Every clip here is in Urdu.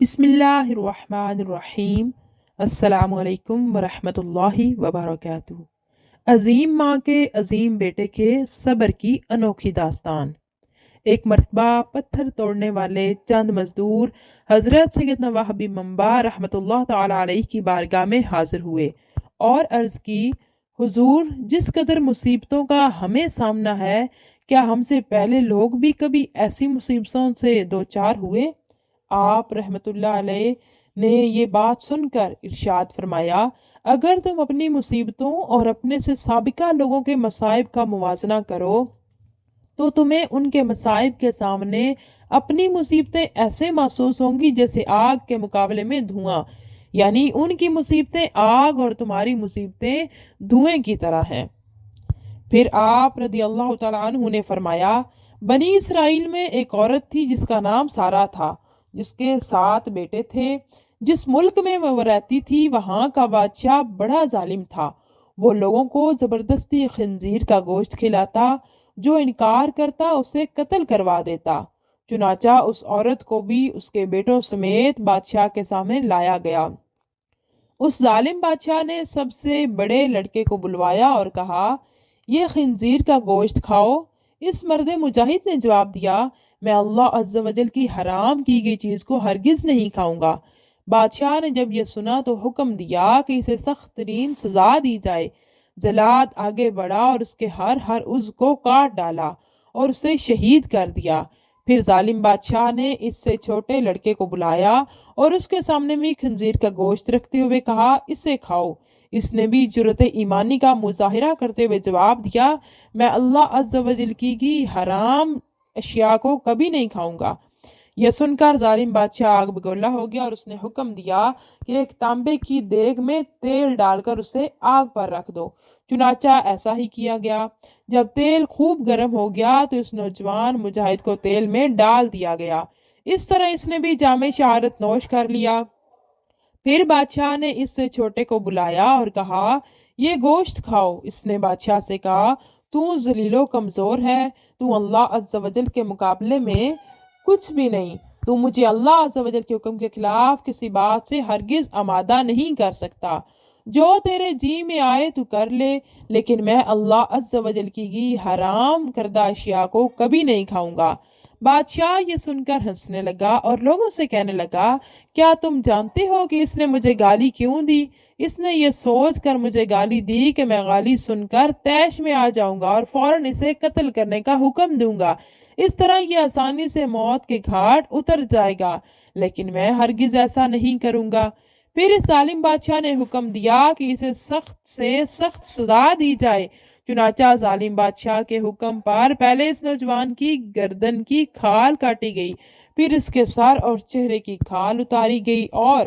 بسم اللہ الرحمن الرحیم۔ السلام علیکم ورحمۃ اللہ وبرکاتہ۔ عظیم ماں کے عظیم بیٹے کے صبر کی انوکھی داستان۔ ایک مرتبہ پتھر توڑنے والے چند مزدور حضرت سیدنا وہبی منبع رحمۃ اللہ تعالی علیہ کی بارگاہ میں حاضر ہوئے اور عرض کی، حضور، جس قدر مصیبتوں کا ہمیں سامنا ہے، کیا ہم سے پہلے لوگ بھی کبھی ایسی مصیبتوں سے دوچار ہوئے؟ آپ رحمت اللہ علیہ نے یہ بات سن کر ارشاد فرمایا، اگر تم اپنی مصیبتوں اور اپنے سے سابقہ لوگوں کے مصائب کا موازنہ کرو تو تمہیں ان کے مصائب کے سامنے اپنی مصیبتیں ایسے محسوس ہوں گی جیسے آگ کے مقابلے میں دھواں، یعنی ان کی مصیبتیں آگ اور تمہاری مصیبتیں دھوئیں کی طرح ہیں۔ پھر آپ رضی اللہ تعالیٰ عنہ نے فرمایا، بنی اسرائیل میں ایک عورت تھی جس کا نام سارہ تھا، جس کے 7 بیٹے تھے۔ جس ملک میں وہ رہتی تھی وہاں کا بادشاہ بڑا ظالم تھا۔ وہ لوگوں کو زبردستی خنزیر کا گوشت کھلاتا، جو انکار کرتا اسے قتل کروا دیتا۔ چنانچہ اس عورت کو بھی اس کے بیٹوں سمیت بادشاہ کے سامنے لایا گیا۔ اس ظالم بادشاہ نے سب سے بڑے لڑکے کو بلوایا اور کہا، یہ خنزیر کا گوشت کھاؤ۔ اس مرد مجاہد نے جواب دیا، میں اللہ عز و جل کی حرام کی گئی چیز کو ہرگز نہیں کھاؤں گا۔ بادشاہ نے جب یہ سنا تو حکم دیا کہ اسے سخت ترین سزا دی جائے۔ جلاد آگے بڑھا اور اس کے ہر عضو کو کاٹ ڈالا اور اسے شہید کر دیا۔ پھر ظالم بادشاہ نے اس سے چھوٹے لڑکے کو بلایا اور اس کے سامنے بھی خنزیر کا گوشت رکھتے ہوئے کہا، اسے کھاؤ۔ اس نے بھی جرأت ایمانی کا مظاہرہ کرتے ہوئے جواب دیا، میں اللہ عز و جل کی حرام اشیاء کو کبھی نہیں کھاؤں گا۔ یہ سن کر ظالم بادشاہ آگ بگولا ہو گیا اور اس نے حکم دیا کہ ایک تانبے کی دیگ میں تیل ڈال کر اسے آگ پر رکھ دو۔ چنانچہ ایسا ہی کیا گیا۔ جب تیل خوب گرم ہو گیا تو اس نوجوان مجاہد کو تیل میں ڈال دیا گیا۔ اس طرح اس نے بھی جام شہادت نوش کر لیا۔ پھر بادشاہ نے اس سے چھوٹے کو بلایا اور کہا، یہ گوشت کھاؤ۔ اس نے بادشاہ سے کہا، تو ذلیل و کمزور ہے، تو اللہ عز و جل کے مقابلے میں کچھ بھی نہیں، تو مجھے اللہ عز و جل کے حکم کے خلاف کسی بات سے ہرگز آمادہ نہیں کر سکتا۔ جو تیرے جی میں آئے تو کر لے، لیکن میں اللہ عز و جل کی حرام کردہ اشیاء کو کبھی نہیں کھاؤں گا۔ بادشاہ یہ سن کر ہنسنے لگا اور لوگوں سے کہنے لگا، کیا تم جانتے ہو کہ اس نے مجھے گالی کیوں دی؟ اس نے یہ سوچ کر مجھے گالی دی کہ میں گالی سن کر طیش میں آ جاؤں گا اور فوراً اسے قتل کرنے کا حکم دوں گا۔ اس طرح یہ آسانی سے موت کے گھاٹ اتر جائے گا، لیکن میں ہرگز ایسا نہیں کروں گا۔ پھر اس ظالم بادشاہ نے حکم دیا کہ اسے سخت سے سخت سزا دی جائے۔ چنانچہ ظالم بادشاہ کے حکم پر پہلے اس نوجوان کی گردن کی کھال کاٹی گئی، پھر اس کے سر اور چہرے کی کھال اتاری گئی اور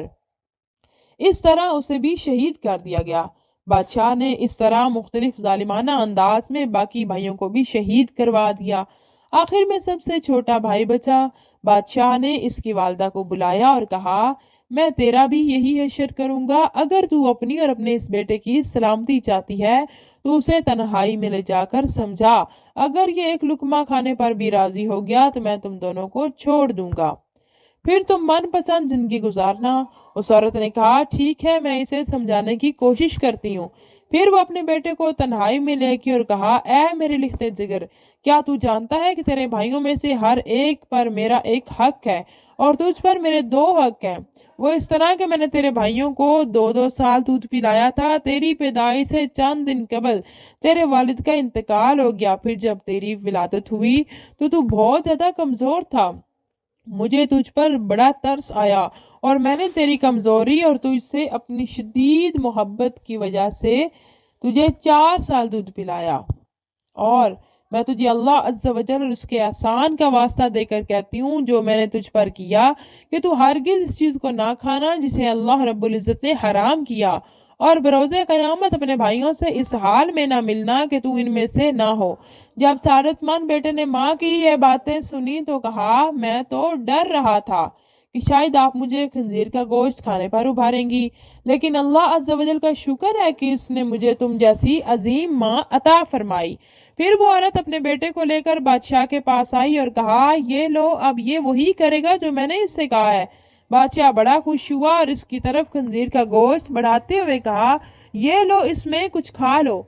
اس طرح اسے بھی شہید کر دیا گیا۔ بادشاہ نے اس طرح مختلف ظالمانہ انداز میں باقی بھائیوں کو بھی شہید کروا دیا۔ آخر میں سب سے چھوٹا بھائی بچا۔ بادشاہ نے اس کی والدہ کو بلایا اور کہا، میں تیرا بھی یہی حشر کروں گا۔ اگر تو اپنی اور اپنے اس بیٹے کی سلامتی چاہتی ہے تو اسے تنہائی میں لے جا کر سمجھا۔ اگر یہ ایک لقمہ کھانے پر بھی راضی ہو گیا تو میں تم دونوں کو چھوڑ دوں گا، پھر تم من پسند زندگی گزارنا۔ اس عورت نے کہا، ٹھیک ہے، میں اسے سمجھانے کی کوشش کرتی ہوں۔ پھر وہ اپنے بیٹے کو تنہائی میں لے گئی اور کہا، اے میرے لکھتے جگر، کیا تو جانتا ہے کہ تیرے بھائیوں میں سے ہر ایک پر میرا ایک حق ہے اور تجھ پر میرے 2 حق ہیں؟ وہ اس طرح کہ میں نے تیرے بھائیوں کو 2 سال دودھ پلایا تھا۔ تیری پیدائش سے چند دن قبل تیرے والد کا انتقال ہو گیا۔ پھر جب تیری ولادت ہوئی تو بہت زیادہ کمزور تھا۔ مجھے تجھ پر بڑا ترس آیا اور میں نے تیری کمزوری اور تجھ سے اپنی شدید محبت کی وجہ سے تجھے 4 سال دودھ پلایا، اور میں تجھے اللہ عز و جل اور اس کے احسان کا واسطہ دے کر کہتی ہوں جو میں نے تجھ پر کیا، کہ تو ہرگز اس چیز کو نہ کھانا جسے اللہ رب العزت نے حرام کیا، اور بروز قیامت اپنے بھائیوں سے اس حال میں نہ ملنا کہ تو ان میں سے نہ ہو۔ جب سعادت مند بیٹے نے ماں کی یہ باتیں سنی تو کہا، میں تو ڈر رہا تھا کہ شاید آپ مجھے خنزیر کا گوشت کھانے پر ابھاریں گی، لیکن اللہ عز و جل کا شکر ہے کہ اس نے مجھے تم جیسی عظیم ماں عطا فرمائی۔ پھر وہ عورت اپنے بیٹے کو لے کر بادشاہ کے پاس آئی اور کہا، یہ لو، اب یہ وہی کرے گا جو میں نے اس سے کہا ہے۔ بادشاہ بڑا خوش ہوا اور اس کی طرف خنزیر کا گوشت بڑھاتے ہوئے کہا، یہ لو، اس میں کچھ کھا لو۔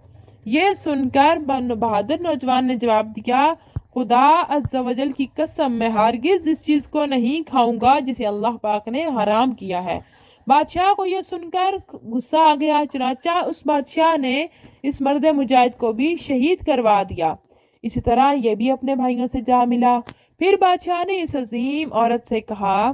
یہ سن کر بہادر نوجوان نے جواب دیا، خدا عز و جل کی قسم، میں ہرگز اس چیز کو نہیں کھاؤں گا جسے اللہ پاک نے حرام کیا ہے۔ بادشاہ کو یہ سن کر غصہ آ گیا، چنانچہ اس بادشاہ نے اس مرد مجاہد کو بھی شہید کروا دیا۔ اسی طرح یہ بھی اپنے بھائیوں سے جا ملا۔ پھر بادشاہ نے اس عظیم عورت سے کہا،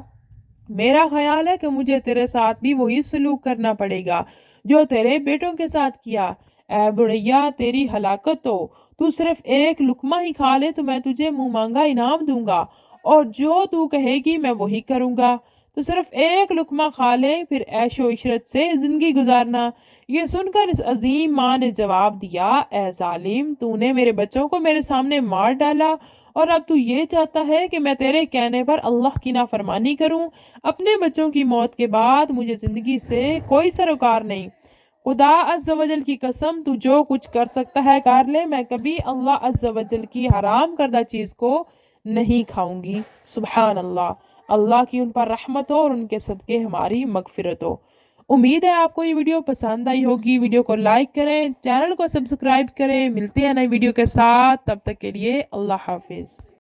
میرا خیال ہے کہ مجھے تیرے ساتھ بھی وہی سلوک کرنا پڑے گا جو تیرے بیٹوں کے ساتھ کیا۔ اے بڑھیا، تیری ہلاکت ہو، تو صرف ایک لقمہ ہی کھا لے تو میں تجھے منہ مانگا انعام دوں گا، اور جو تو کہے گی میں وہی کروں گا۔ تو صرف ایک لقمہ کھا لے، پھر عیش و عشرت سے زندگی گزارنا۔ یہ سن کر اس عظیم ماں نے جواب دیا، اے ظالم، تو نے میرے بچوں کو میرے سامنے مار ڈالا، اور اب تو یہ چاہتا ہے کہ میں تیرے کہنے پر اللہ کی نافرمانی کروں۔ اپنے بچوں کی موت کے بعد مجھے زندگی سے کوئی سروکار نہیں۔ خدا عز و جل کی قسم، تو جو کچھ کر سکتا ہے کر لے، میں کبھی اللہ عز و جل کی حرام کردہ چیز کو نہیں کھاؤں گی۔ سبحان اللہ، اللہ کی ان پر رحمت ہو اور ان کے صدقے ہماری مغفرت ہو۔ امید ہے آپ کو یہ ویڈیو پسند آئی ہوگی۔ ویڈیو کو لائک کریں، چینل کو سبسکرائب کریں۔ ملتے ہیں نئی ویڈیو کے ساتھ، تب تک کے لیے اللہ حافظ۔